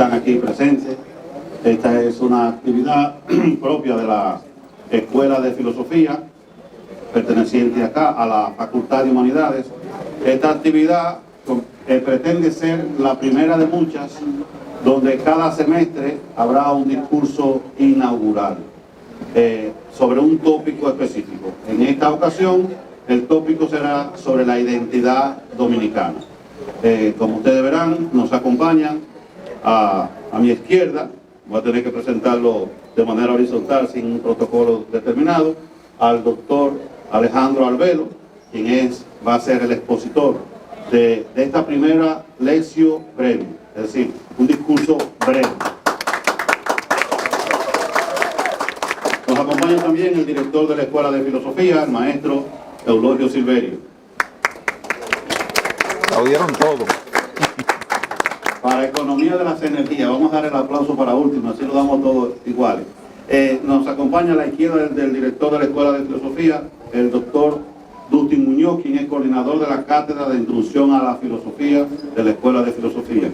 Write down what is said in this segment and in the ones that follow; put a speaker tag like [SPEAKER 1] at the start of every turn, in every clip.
[SPEAKER 1] están aquí presentes. Esta es una actividad propia de la Escuela de Filosofía, perteneciente acá a la Facultad de Humanidades. Esta actividad pretende ser la primera de muchas, donde cada semestre habrá un discurso inaugural sobre un tópico específico. En esta ocasión, el tópico será sobre la identidad dominicana. Como ustedes verán, nos acompañan a mi izquierda, voy a tener que presentarlo de manera horizontal sin un protocolo determinado, al doctor Alejandro Albelo, quien va a ser el expositor de esta primera lección breve, es decir, un discurso breve. Nos acompaña también el director de la Escuela de Filosofía, el maestro Eulogio Silverio.
[SPEAKER 2] Lo dieron todo.
[SPEAKER 1] Para economía de las energías, vamos a dar el aplauso para último, así lo damos todos iguales. Nos acompaña a la izquierda del director de la Escuela de Filosofía, el doctor Dustin Muñoz, quien es coordinador de la Cátedra de Introducción a la Filosofía de la Escuela de Filosofía.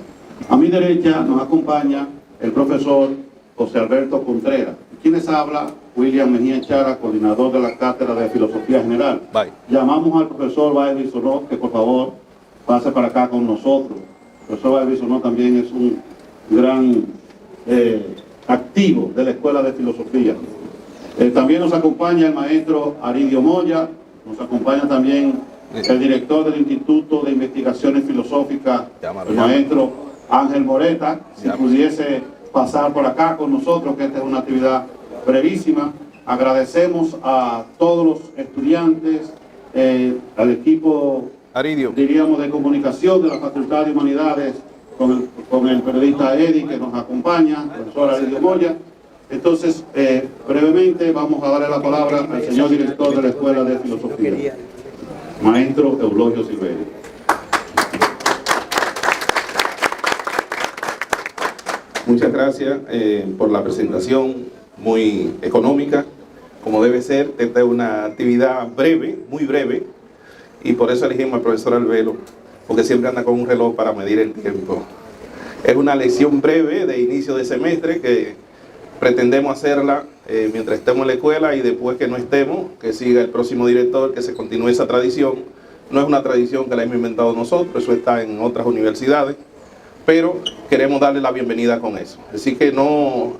[SPEAKER 1] A mi derecha nos acompaña el profesor José Alberto Contreras. ¿Quién les habla? William Mejía Chara, coordinador de la Cátedra de Filosofía General.
[SPEAKER 2] Bye.
[SPEAKER 1] Llamamos al profesor Báez Bisonó que por favor pase para acá con nosotros. El profesor Báez Bisonó también es un gran activo de la Escuela de Filosofía. También nos acompaña el maestro Aridio Moya, nos acompaña también el director del Instituto de Investigaciones Filosóficas, el maestro Ángel Moreta, si pudiese pasar por acá con nosotros, que esta es una actividad brevísima. Agradecemos a todos los estudiantes, al equipo,
[SPEAKER 2] Aridio,
[SPEAKER 1] diríamos, de comunicación de la Facultad de Humanidades, con el periodista Eddie que nos acompaña, el profesor Aridio Moya. Entonces, brevemente vamos a darle la palabra al señor director de la Escuela de Filosofía, maestro Eulogio Silverio.
[SPEAKER 3] Muchas gracias por la presentación muy económica, como debe ser. Esta es una actividad breve, muy breve, y por eso elegimos al profesor Albelo, porque siempre anda con un reloj para medir el tiempo. Es una lección breve de inicio de semestre que pretendemos hacerla mientras estemos en la escuela, y después que no estemos, que siga el próximo director, que se continúe esa tradición. No es una tradición que la hemos inventado nosotros, eso está en otras universidades, pero queremos darle la bienvenida con eso. Así que no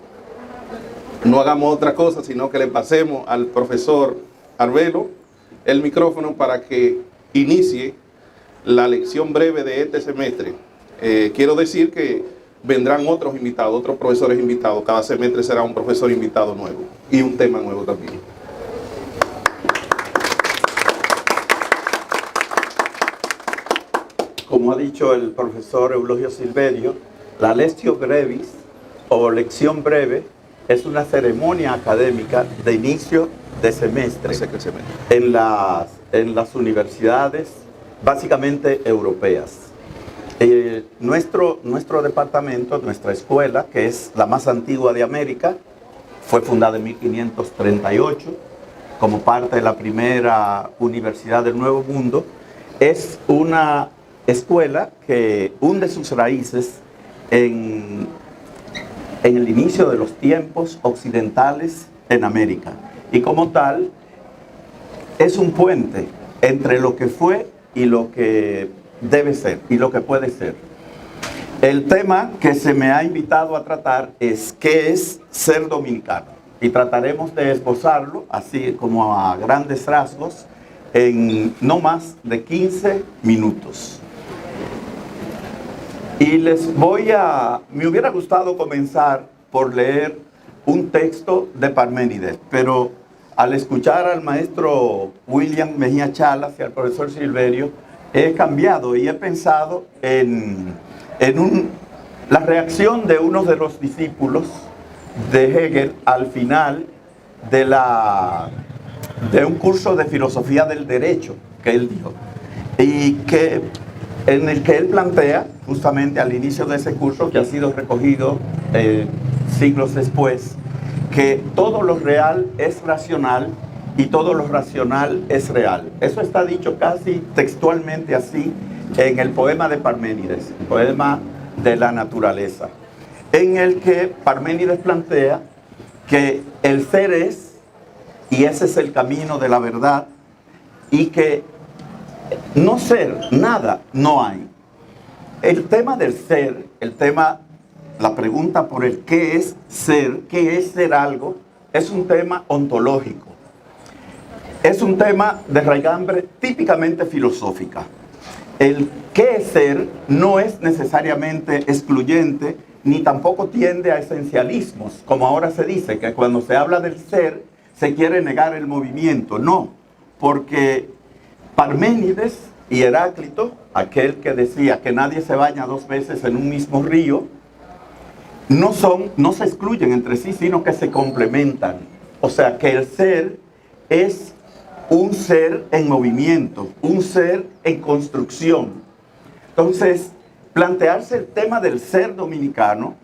[SPEAKER 3] hagamos otra cosa, sino que le pasemos al profesor Albelo el micrófono para que inicie la lección breve de este semestre. Quiero decir que vendrán otros invitados, otros profesores invitados. Cada semestre será un profesor invitado nuevo y un tema nuevo también.
[SPEAKER 4] Como ha dicho el profesor Eulogio Silverio, la Lectio Brevis o lección breve es una ceremonia académica de inicio de semestre en las universidades básicamente europeas. Nuestro departamento, nuestra escuela, que es la más antigua de América, fue fundada en 1538 como parte de la primera universidad del Nuevo Mundo. Es una escuela que hunde sus raíces en el inicio de los tiempos occidentales en América, y como tal es un puente entre lo que fue y lo que debe ser y lo que puede ser. El tema que se me ha invitado a tratar es ¿qué es ser dominicano? Y trataremos de esbozarlo así como a grandes rasgos en no más de 15 minutos. Y me hubiera gustado comenzar por leer un texto de Parménides, pero al escuchar al maestro William Mejía Chalas y al profesor Silverio, he cambiado y he pensado en la reacción de uno de los discípulos de Hegel al final de un curso de filosofía del derecho que él dio, y en el que él plantea, justamente al inicio de ese curso, que ha sido recogido siglos después, que todo lo real es racional y todo lo racional es real. Eso está dicho casi textualmente así en el poema de Parménides, el poema de la naturaleza. en el que Parménides plantea que el ser es, y ese es el camino de la verdad, y que no ser, nada, no hay. El tema del ser, la pregunta por el qué es ser algo, es un tema ontológico. Es un tema de raigambre típicamente filosófica. El qué es ser no es necesariamente excluyente, ni tampoco tiende a esencialismos, como ahora se dice, que cuando se habla del ser, se quiere negar el movimiento. No, porque Parménides y Heráclito, aquel que decía que nadie se baña dos veces en un mismo río, no se excluyen entre sí, sino que se complementan. O sea, que el ser es un ser en movimiento, un ser en construcción. Entonces, plantearse el tema del ser dominicano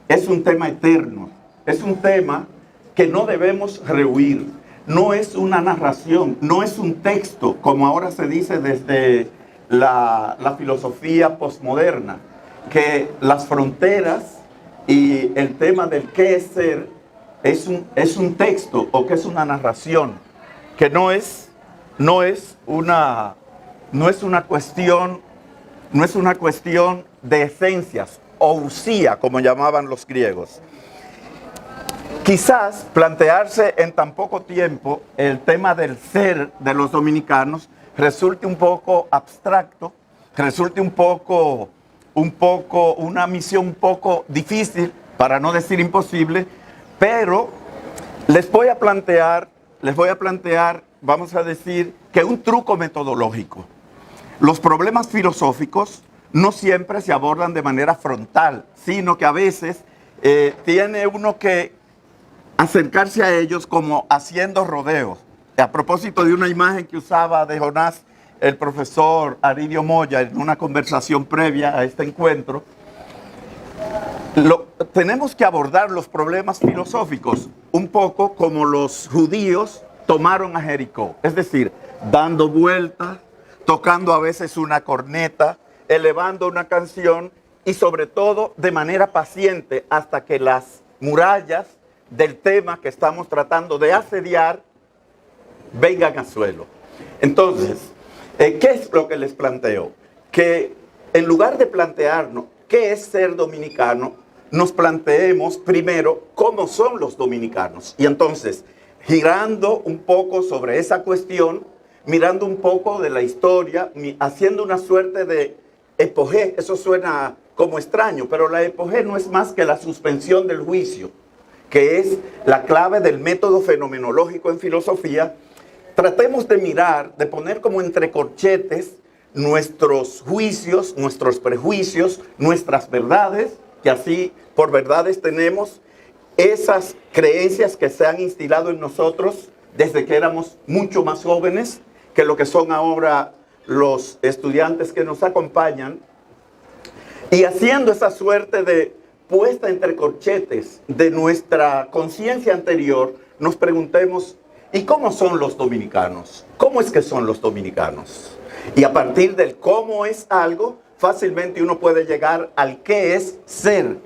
[SPEAKER 4] es un tema eterno, es un tema que no debemos rehuir. No es una narración, no es un texto, como ahora se dice desde la filosofía posmoderna, que las fronteras y el tema del qué es ser es un texto o que es una narración, que no es una cuestión de esencias, ousia, como llamaban los griegos. Quizás plantearse en tan poco tiempo el tema del ser de los dominicanos resulte un poco abstracto, resulte una misión un poco difícil, para no decir imposible, pero les voy a plantear, vamos a decir, que un truco metodológico. Los problemas filosóficos no siempre se abordan de manera frontal, sino que a veces tiene uno que acercarse a ellos como haciendo rodeos. A propósito de una imagen que usaba de Jonás el profesor Aridio Moya en una conversación previa a este encuentro, tenemos que abordar los problemas filosóficos un poco como los judíos tomaron a Jericó, es decir, dando vueltas, tocando a veces una corneta, elevando una canción y sobre todo de manera paciente hasta que las murallas del tema que estamos tratando de asediar vengan a suelo. Entonces, ¿qué es lo que les planteo? Que en lugar de plantearnos qué es ser dominicano, nos planteemos primero cómo son los dominicanos. Y entonces, girando un poco sobre esa cuestión, mirando un poco de la historia, haciendo una suerte de epogé. Eso suena como extraño, pero la epogé no es más que la suspensión del juicio, que es la clave del método fenomenológico en filosofía. Tratemos de mirar, de poner como entre corchetes nuestros juicios, nuestros prejuicios, nuestras verdades, que así por verdades tenemos esas creencias que se han instilado en nosotros desde que éramos mucho más jóvenes que lo que son ahora los estudiantes que nos acompañan, y haciendo esa suerte de puesta entre corchetes de nuestra conciencia anterior, nos preguntemos, ¿y cómo son los dominicanos? ¿Cómo es que son los dominicanos? Y a partir del cómo es algo, fácilmente uno puede llegar al qué es ser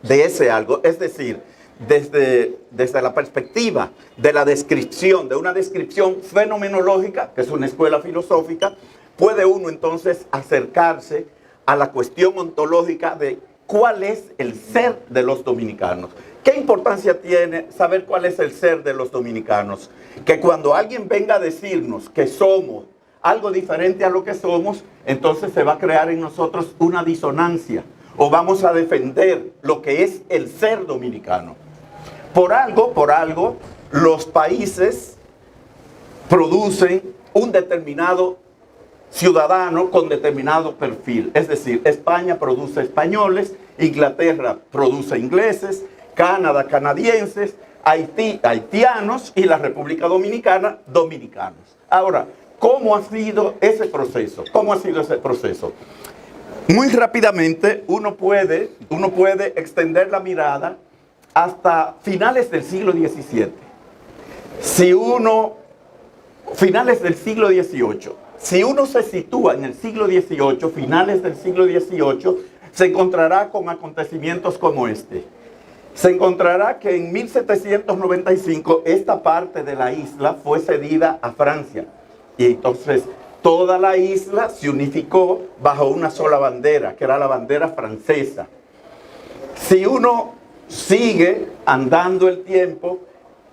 [SPEAKER 4] de ese algo. Es decir, desde la perspectiva de la descripción, de una descripción fenomenológica, que es una escuela filosófica, puede uno entonces acercarse a la cuestión ontológica de cuál es el ser de los dominicanos. ¿Qué importancia tiene saber cuál es el ser de los dominicanos? Que cuando alguien venga a decirnos que somos algo diferente a lo que somos, entonces se va a crear en nosotros una disonancia, o vamos a defender lo que es el ser dominicano. Por algo, los países producen un determinado ciudadano con determinado perfil. Es decir, España produce españoles, Inglaterra produce ingleses, Canadá canadienses, Haití haitianos y la República Dominicana dominicanos. Ahora, ¿cómo ha sido ese proceso? ¿Cómo ha sido ese proceso? Muy rápidamente uno puede extender la mirada hasta finales del siglo XVII. Finales del siglo XVIII. Si uno se sitúa en el siglo XVIII, finales del siglo XVIII, se encontrará con acontecimientos como este. Se encontrará que en 1795 esta parte de la isla fue cedida a Francia. Y entonces toda la isla se unificó bajo una sola bandera, que era la bandera francesa. Si uno sigue andando el tiempo,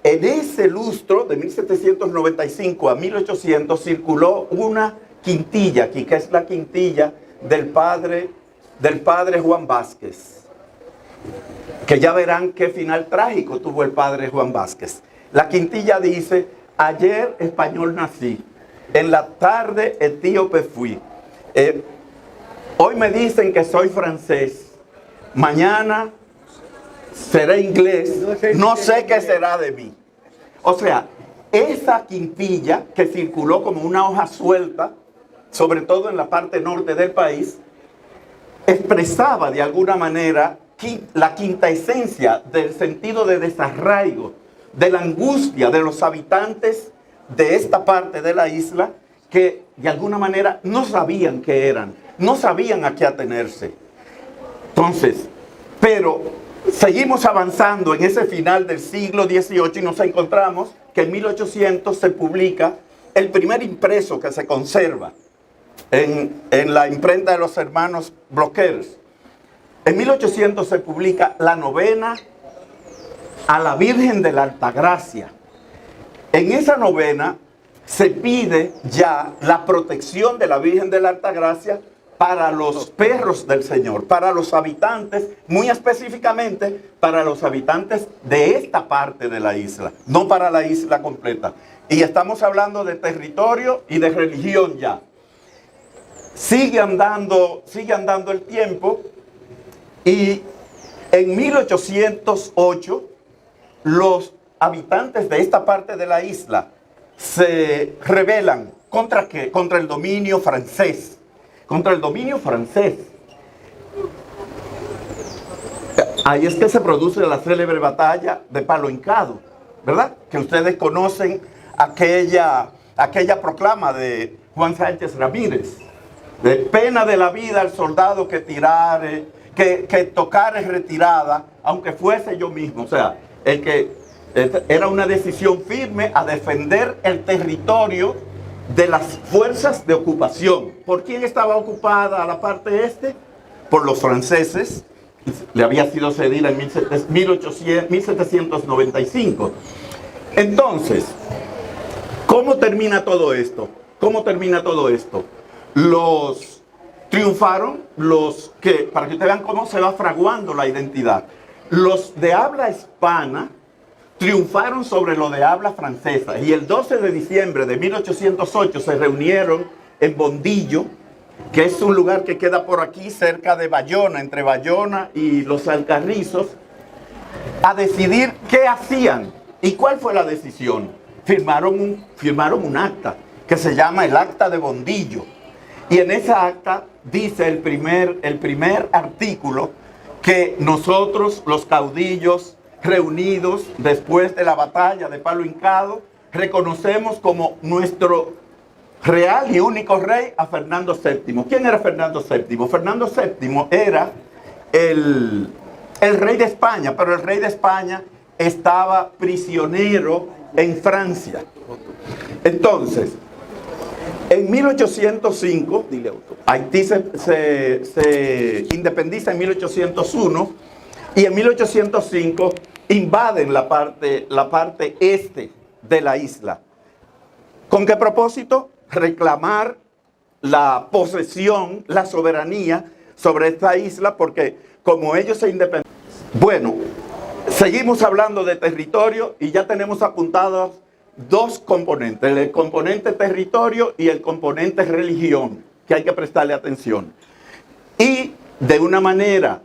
[SPEAKER 4] en ese lustro de 1795 a 1800 circuló una quintilla aquí, que es la quintilla del padre Juan Vázquez, que ya verán qué final trágico tuvo el padre Juan Vázquez. La quintilla dice: ayer español nací, en la tarde etíope fui, hoy me dicen que soy francés, mañana seré inglés, no sé qué será de mí. O sea, esa quintilla que circuló como una hoja suelta, sobre todo en la parte norte del país, expresaba de alguna manera la quinta esencia del sentido de desarraigo, de la angustia de los habitantes de esta parte de la isla, que de alguna manera no sabían qué eran, no sabían a qué atenerse. Entonces, pero seguimos avanzando en ese final del siglo XVIII y nos encontramos que en 1800 se publica el primer impreso que se conserva en la imprenta de los hermanos Bloquers. En 1800 se publica la novena a la Virgen de la Altagracia. En esa novena se pide ya la protección de la Virgen de la Altagracia para los perros del Señor, para los habitantes, muy específicamente para los habitantes de esta parte de la isla, no para la isla completa. Y estamos hablando de territorio y de religión ya. Sigue andando el tiempo y en 1808 los habitantes de esta parte de la isla se rebelan ¿contra qué? Contra el dominio francés. Contra el dominio francés. Ahí es que se produce la célebre batalla de Palo Hincado, ¿verdad? Que ustedes conocen aquella proclama de Juan Sánchez Ramírez. De pena de la vida al soldado que tirare, que tocare retirada, aunque fuese yo mismo. O sea, era una decisión firme a defender el territorio de las fuerzas de ocupación. ¿Por quién estaba ocupada la parte este? Por los franceses. Le había sido cedida en 1795. Entonces, ¿cómo termina todo esto? ¿Cómo termina todo esto? Triunfaron los que, para que ustedes vean cómo se va fraguando la identidad, los de habla hispana triunfaron sobre los de habla francesa. Y el 12 de diciembre de 1808 se reunieron en Bondillo, que es un lugar que queda por aquí cerca de Bayona, entre Bayona y Los Alcarrizos, a decidir qué hacían. ¿Y cuál fue la decisión? Firmaron un acta que se llama el Acta de Bondillo. Y en esa acta dice el primer artículo que nosotros, los caudillos reunidos después de la batalla de Palo Hincado, reconocemos como nuestro real y único rey a Fernando VII. ¿Quién era Fernando VII? Fernando VII era el rey de España, pero el rey de España estaba prisionero en Francia. Entonces, en 1805, Haití se independiza en 1801 y en 1805 invaden la parte este de la isla. ¿Con qué propósito? Reclamar la posesión, la soberanía sobre esta isla, porque como ellos se independizaron. Bueno, seguimos hablando de territorio y ya tenemos apuntados dos componentes, el componente territorio y el componente religión, que hay que prestarle atención. Y de una manera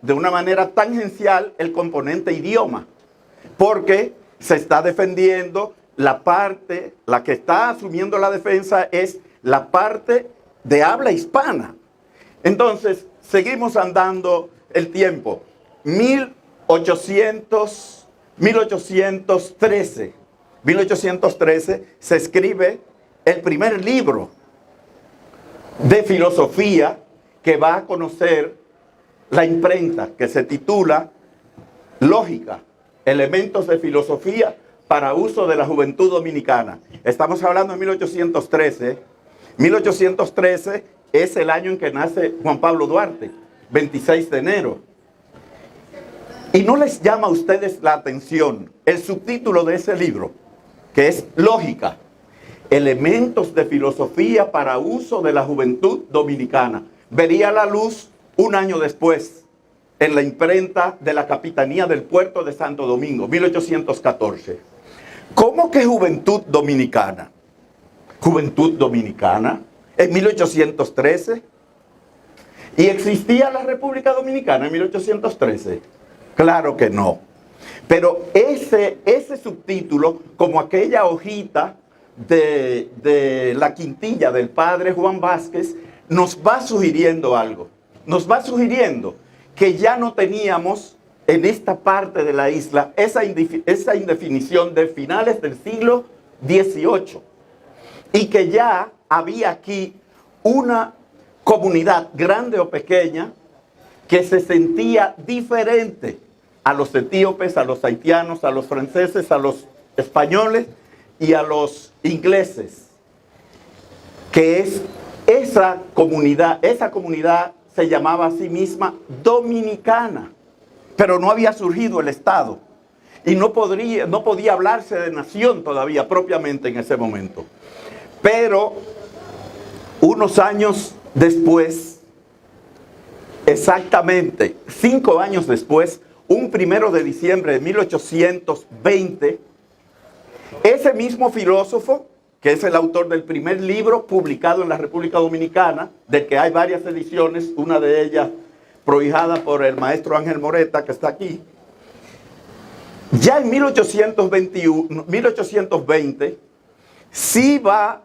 [SPEAKER 4] tangencial el componente idioma, porque se está defendiendo la que está asumiendo la defensa es la parte de habla hispana. Entonces, seguimos andando el tiempo. 1813 se escribe el primer libro de filosofía que va a conocer la imprenta que se titula Lógica, elementos de filosofía para uso de la juventud dominicana. Estamos hablando de 1813. 1813 es el año en que nace Juan Pablo Duarte, 26 de enero. ¿Y no les llama a ustedes la atención el subtítulo de ese libro, que es Lógica, elementos de filosofía para uso de la juventud dominicana? Vería la luz un año después en la imprenta de la Capitanía del Puerto de Santo Domingo, 1814. ¿Cómo que juventud dominicana? ¿Juventud dominicana en 1813? ¿Y existía la República Dominicana en 1813? Claro que no. Pero ese subtítulo, como aquella hojita de la quintilla del padre Juan Vázquez, nos va sugiriendo algo. Nos va sugiriendo que ya no teníamos en esta parte de la isla esa indefinición de finales del siglo XVIII y que ya había aquí una comunidad grande o pequeña que se sentía diferente a los etíopes, a los haitianos, a los franceses, a los españoles y a los ingleses, que es esa comunidad se llamaba a sí misma dominicana, pero no había surgido el Estado y no podía hablarse de nación todavía propiamente en ese momento. Pero unos años después, exactamente 5 años después, un 1 de diciembre de 1820, ese mismo filósofo, que es el autor del primer libro publicado en la República Dominicana, del que hay varias ediciones, una de ellas prohijada por el maestro Ángel Moreta, que está aquí. Ya en 1820, sí va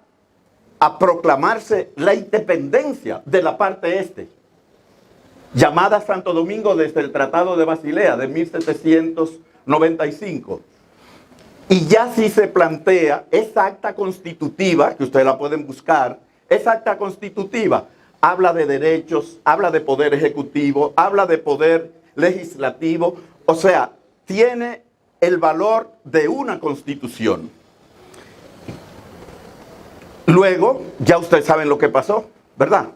[SPEAKER 4] a proclamarse la independencia de la parte este, llamada Santo Domingo desde el Tratado de Basilea de 1795. Y ya sí se plantea esa acta constitutiva, que ustedes la pueden buscar, esa acta constitutiva habla de derechos, habla de poder ejecutivo, habla de poder legislativo, o sea, tiene el valor de una constitución. Luego, ya ustedes saben lo que pasó, ¿verdad?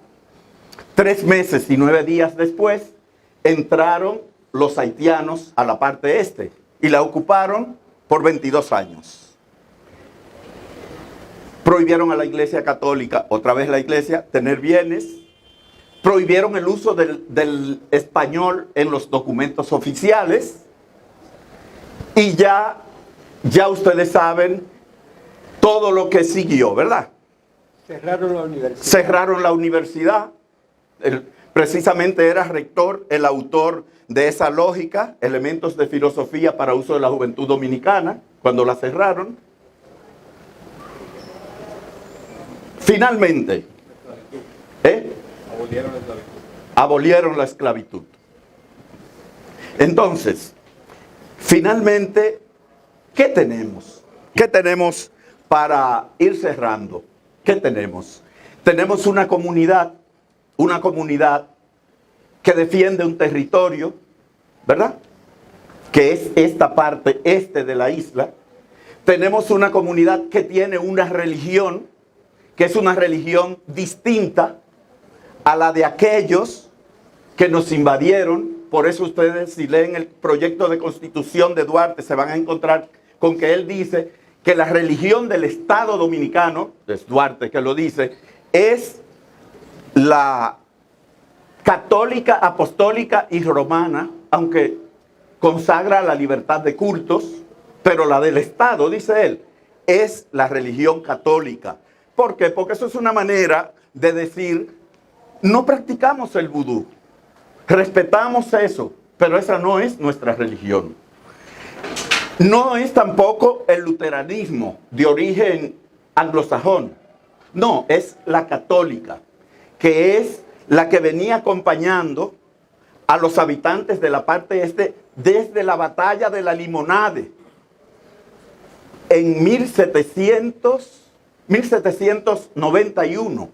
[SPEAKER 4] 3 meses y 9 días después, entraron los haitianos a la parte este y la ocuparon por 22 años. Prohibieron a la Iglesia Católica, otra vez la Iglesia, tener bienes. Prohibieron el uso del español en los documentos oficiales. Y ya ustedes saben todo lo que siguió, ¿verdad?
[SPEAKER 2] Cerraron la universidad.
[SPEAKER 4] Cerraron la universidad. Precisamente era rector el autor de esa lógica, elementos de filosofía para uso de la juventud dominicana, cuando la cerraron. Finalmente, abolieron la esclavitud. Entonces, finalmente, ¿qué tenemos? ¿Qué tenemos para ir cerrando? ¿Qué tenemos? Tenemos una comunidad que defiende un territorio, ¿verdad? Que es esta parte este de la isla. Tenemos una comunidad que tiene una religión, que es una religión distinta a la de aquellos que nos invadieron. Por eso ustedes, si leen el proyecto de constitución de Duarte, se van a encontrar con que él dice que la religión del Estado Dominicano, es Duarte que lo dice, es la católica, apostólica y romana, aunque consagra la libertad de cultos, pero la del Estado, dice él, es la religión católica. ¿Por qué? Porque eso es una manera de decir, no practicamos el vudú, respetamos eso, pero esa no es nuestra religión. No es tampoco el luteranismo de origen anglosajón, no, es la católica, que es la que venía acompañando a los habitantes de la parte este desde la batalla de la Limonade en 1791,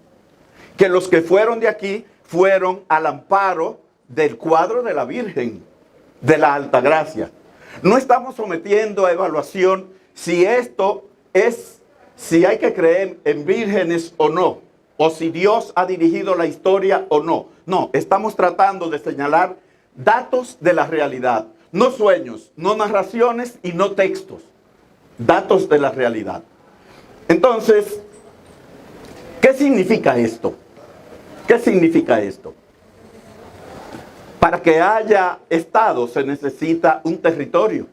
[SPEAKER 4] que los que fueron de aquí fueron al amparo del cuadro de la Virgen, de la Altagracia. No estamos sometiendo a evaluación si esto es, si hay que creer en vírgenes o no, o si Dios ha dirigido la historia o no. No, estamos tratando de señalar datos de la realidad, no sueños, no narraciones y no textos, datos de la realidad. Entonces, ¿qué significa esto? ¿Qué significa esto? Para que haya Estado se necesita un territorio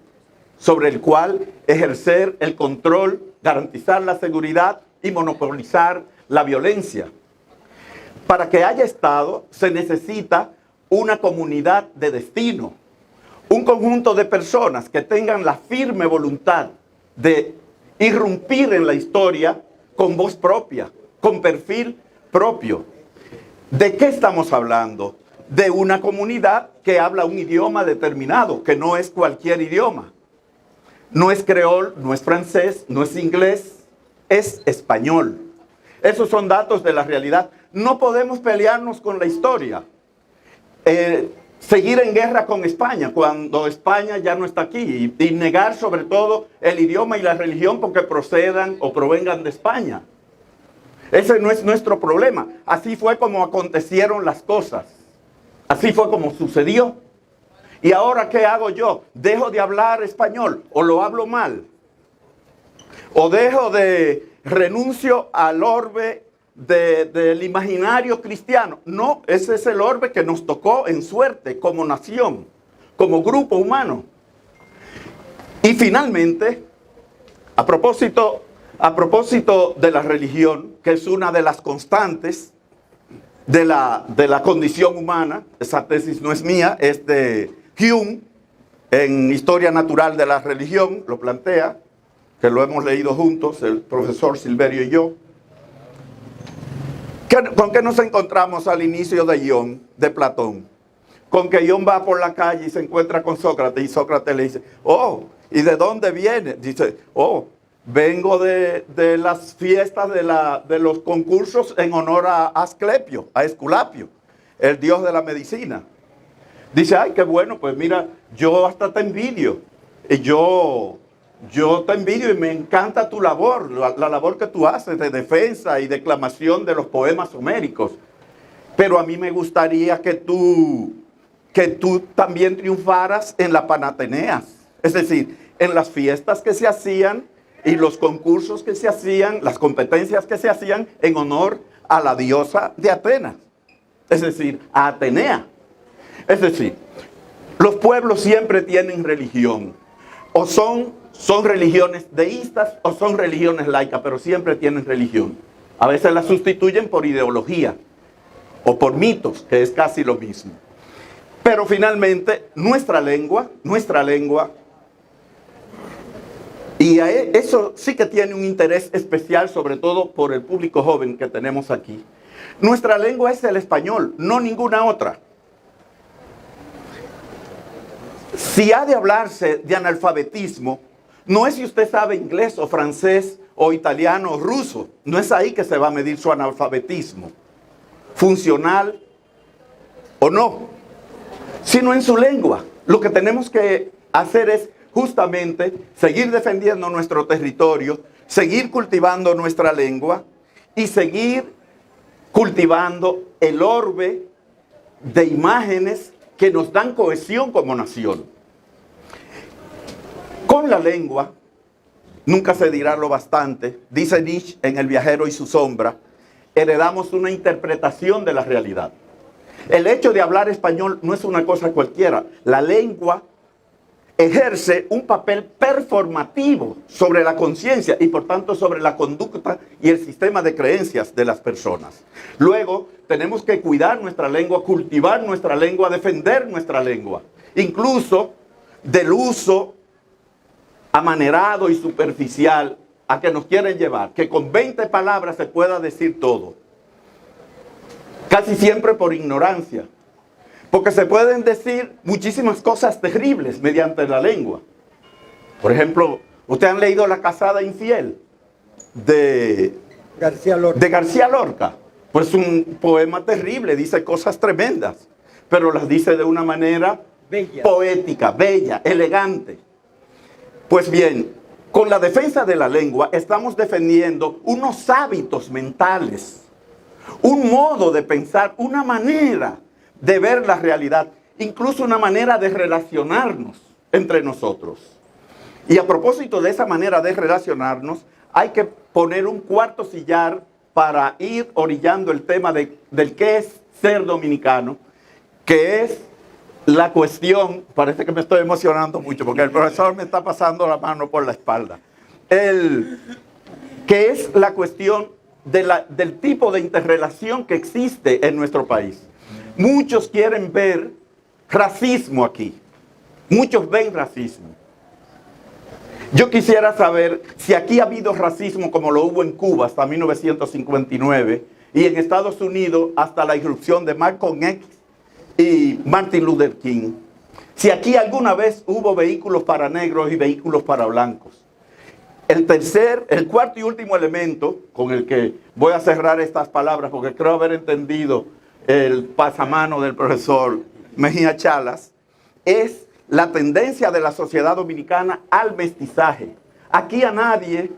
[SPEAKER 4] sobre el cual ejercer el control, garantizar la seguridad y monopolizar la violencia. Para que haya Estado se necesita una comunidad de destino, un conjunto de personas que tengan la firme voluntad de irrumpir en la historia con voz propia, con perfil propio. ¿De qué estamos hablando? De una comunidad que habla un idioma determinado, que no es cualquier idioma. No es creol, no es francés, no es inglés, es español. Esos son datos de la realidad. No podemos pelearnos con la historia. Seguir en guerra con España cuando España ya no está aquí y negar sobre todo el idioma y la religión porque procedan o provengan de España. Ese no es nuestro problema. Así fue como acontecieron las cosas. Así fue como sucedió. ¿Y ahora qué hago yo? ¿Dejo de hablar español o lo hablo mal? ¿O renuncio al orbe del imaginario cristiano? No, ese es el orbe que nos tocó en suerte como nación, como grupo humano. Y finalmente, a propósito de la religión, que es una de las constantes de la condición humana, esa tesis no es mía, es de Hume, en Historia Natural de la Religión, lo plantea, que lo hemos leído juntos, el profesor Silverio y yo. ¿Con qué nos encontramos al inicio de Ión, de Platón? Con que Ión va por la calle y se encuentra con Sócrates, y Sócrates le dice, oh, ¿y de dónde viene? Dice, oh, vengo de las fiestas de los concursos en honor a Asclepio, a Esculapio, el dios de la medicina. Dice, ay, qué bueno, pues mira, yo hasta te envidio. Y yo te envidio y me encanta tu labor, la labor que tú haces de defensa y declamación de los poemas homéricos. Pero a mí me gustaría que tú también triunfaras en la Panateneas. Es decir, en las fiestas que se hacían y los concursos que se hacían, las competencias que se hacían en honor a la diosa de Atenas. Es decir, a Atenea. Es decir, los pueblos siempre tienen religión. O son religiones deístas o son religiones laicas, pero siempre tienen religión. A veces la sustituyen por ideología o por mitos, que es casi lo mismo. Pero finalmente, nuestra lengua, y eso sí que tiene un interés especial, sobre todo por el público joven que tenemos aquí. Nuestra lengua es el español, no ninguna otra. Si ha de hablarse de analfabetismo, no es si usted sabe inglés o francés o italiano o ruso. No es ahí que se va a medir su analfabetismo, funcional o no, sino en su lengua. Lo que tenemos que hacer es justamente seguir defendiendo nuestro territorio, seguir cultivando nuestra lengua y seguir cultivando el orbe de imágenes que nos dan cohesión como nación. Con la lengua, nunca se dirá lo bastante, dice Nietzsche en El viajero y su sombra, heredamos una interpretación de la realidad. El hecho de hablar español no es una cosa cualquiera. La lengua ejerce un papel performativo sobre la conciencia y por tanto sobre la conducta y el sistema de creencias de las personas. Luego tenemos que cuidar nuestra lengua, cultivar nuestra lengua, defender nuestra lengua, incluso del uso amanerado y superficial a que nos quieren llevar, que con 20 palabras se pueda decir todo, casi siempre por ignorancia. Porque se pueden decir muchísimas cosas terribles mediante la lengua. Por ejemplo, ¿ustedes han leído La casada infiel de García Lorca? Pues un poema terrible, dice cosas tremendas. pero las dice de una manera
[SPEAKER 2] Bella.
[SPEAKER 4] poética, bella, elegante. Pues bien, con la defensa de la lengua estamos defendiendo unos hábitos mentales, un modo de pensar, una manera de ver la realidad, incluso una manera de relacionarnos entre nosotros. Y a propósito de esa manera de relacionarnos, hay que poner un cuarto sillar para ir orillando el tema del qué es ser dominicano, que es la cuestión, parece que me estoy emocionando mucho porque el profesor me está pasando la mano por la espalda, que es la cuestión del tipo de interrelación que existe en nuestro país. Muchos quieren ver racismo aquí, muchos ven racismo. Yo quisiera saber si aquí ha habido racismo como lo hubo en Cuba hasta 1959 y en Estados Unidos hasta la irrupción de Malcolm X y Martin Luther King. Si aquí alguna vez hubo vehículos para negros y vehículos para blancos. El cuarto y último elemento con el que voy a cerrar estas palabras, porque creo haber entendido el pasamano del profesor Mejía Chalas, es la tendencia de la sociedad dominicana al mestizaje. Aquí a nadie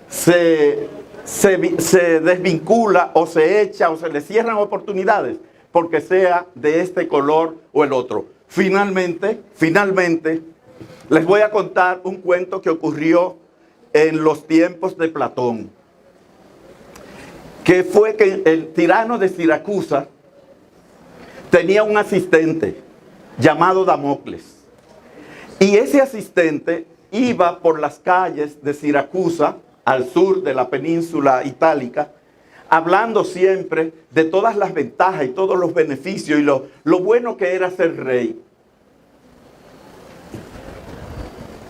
[SPEAKER 4] se desvincula o se echa o se le cierran oportunidades porque sea de este color o el otro. Finalmente, les voy a contar un cuento que ocurrió en los tiempos de Platón, que fue que el tirano de Siracusa tenía un asistente llamado Damocles. Y ese asistente iba por las calles de Siracusa, al sur de la península itálica, hablando siempre de todas las ventajas y todos los beneficios y lo bueno que era ser rey.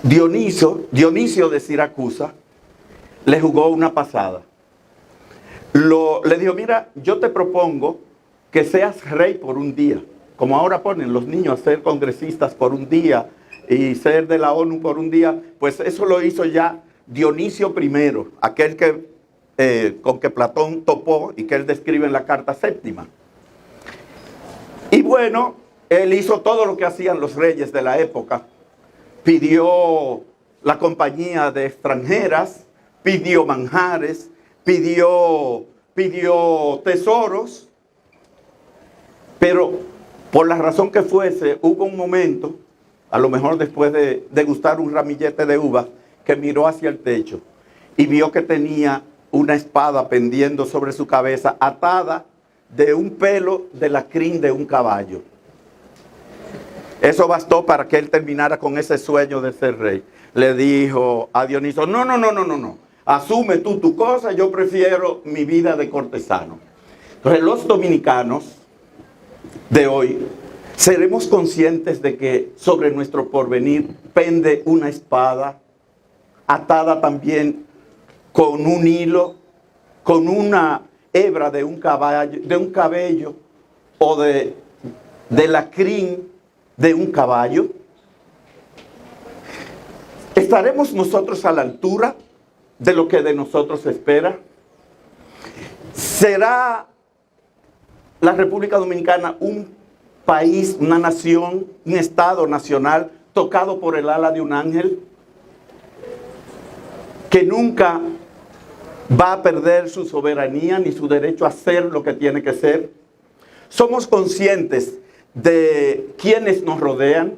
[SPEAKER 4] Dionisio de Siracusa le jugó una pasada. Le dijo, mira, yo te propongo que seas rey por un día. Como ahora ponen los niños a ser congresistas por un día y ser de la ONU por un día, pues eso lo hizo ya Dionisio I, aquel con que Platón topó y que él describe en la Carta Séptima. Y bueno, él hizo todo lo que hacían los reyes de la época. Pidió la compañía de extranjeras, pidió manjares, pidió tesoros, pero por la razón que fuese, hubo un momento, a lo mejor después de degustar un ramillete de uvas, que miró hacia el techo y vio que tenía una espada pendiendo sobre su cabeza, atada de un pelo de la crin de un caballo. Eso bastó para que él terminara con ese sueño de ser rey. Le dijo a Dioniso, no, asume tú tu cosa, yo prefiero mi vida de cortesano. Entonces los dominicanos de hoy seremos conscientes de que sobre nuestro porvenir pende una espada atada también con un hilo, con una hebra de un cabello o de la crin de un caballo. ¿Estaremos nosotros a la altura de lo que de nosotros se espera? ¿Será la República Dominicana un país, una nación, un estado nacional tocado por el ala de un ángel que nunca va a perder su soberanía ni su derecho a ser lo que tiene que ser? ¿Somos conscientes de quienes nos rodean?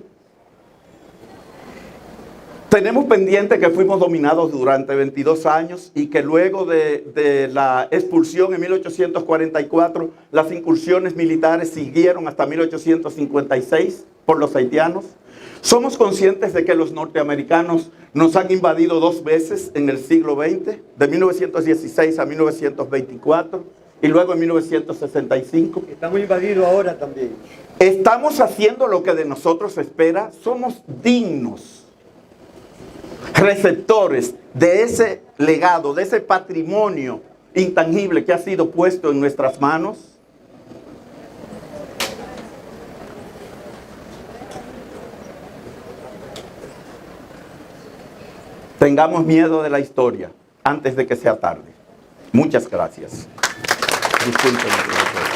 [SPEAKER 4] Tenemos pendiente que fuimos dominados durante 22 años y que luego de la expulsión en 1844, las incursiones militares siguieron hasta 1856 por los haitianos. Somos conscientes de que los norteamericanos nos han invadido 2 veces en el siglo XX, de 1916 a 1924 y luego en 1965.
[SPEAKER 2] Estamos invadidos ahora también.
[SPEAKER 4] Estamos haciendo lo que de nosotros se espera. Somos dignos receptores de ese legado, de ese patrimonio intangible que ha sido puesto en nuestras manos. Tengamos miedo de la historia antes de que sea tarde. Muchas gracias. Disculpen, profesor.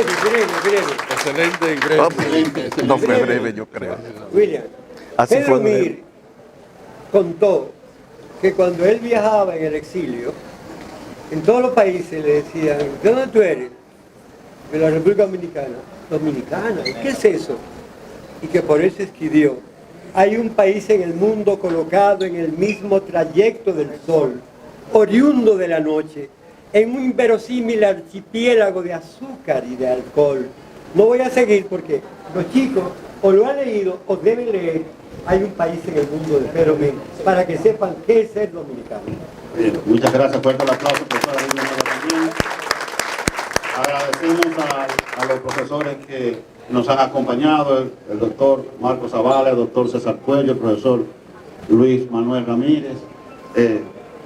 [SPEAKER 2] breve.
[SPEAKER 5] Excelente y breve.
[SPEAKER 6] No fue breve, yo creo.
[SPEAKER 2] William,
[SPEAKER 6] Así
[SPEAKER 2] Pedro
[SPEAKER 6] fue breve.
[SPEAKER 2] Mir contó que cuando él viajaba en el exilio, en todos los países le decían, ¿de dónde tú eres? De la República Dominicana. Dominicana, ¿y qué es eso? Y que por eso escribió, hay un país en el mundo colocado en el mismo trayecto del sol, oriundo de la noche, en un inverosímil archipiélago de azúcar y de alcohol. No voy a seguir porque los chicos o lo han leído o deben leer. Hay un país en el mundo de Pedro Mir, para que sepan qué es ser dominicano.
[SPEAKER 1] Bien, muchas gracias, fuerte el aplauso, profesora Lidia también. Agradecemos a los profesores que nos han acompañado, el doctor Marcos Zavala, el doctor César Cuello, el profesor Luis Manuel Ramírez,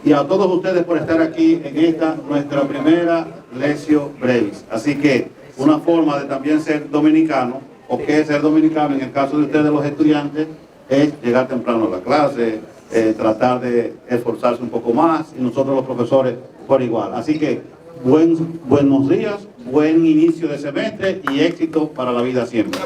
[SPEAKER 1] y a todos ustedes por estar aquí en esta, nuestra primera Lectio Brevis. Así que una forma de también ser dominicano, o qué es ser dominicano en el caso de ustedes los estudiantes, es llegar temprano a la clase, tratar de esforzarse un poco más, y nosotros los profesores por igual. Así que buenos días, buen inicio de semestre y éxito para la vida siempre.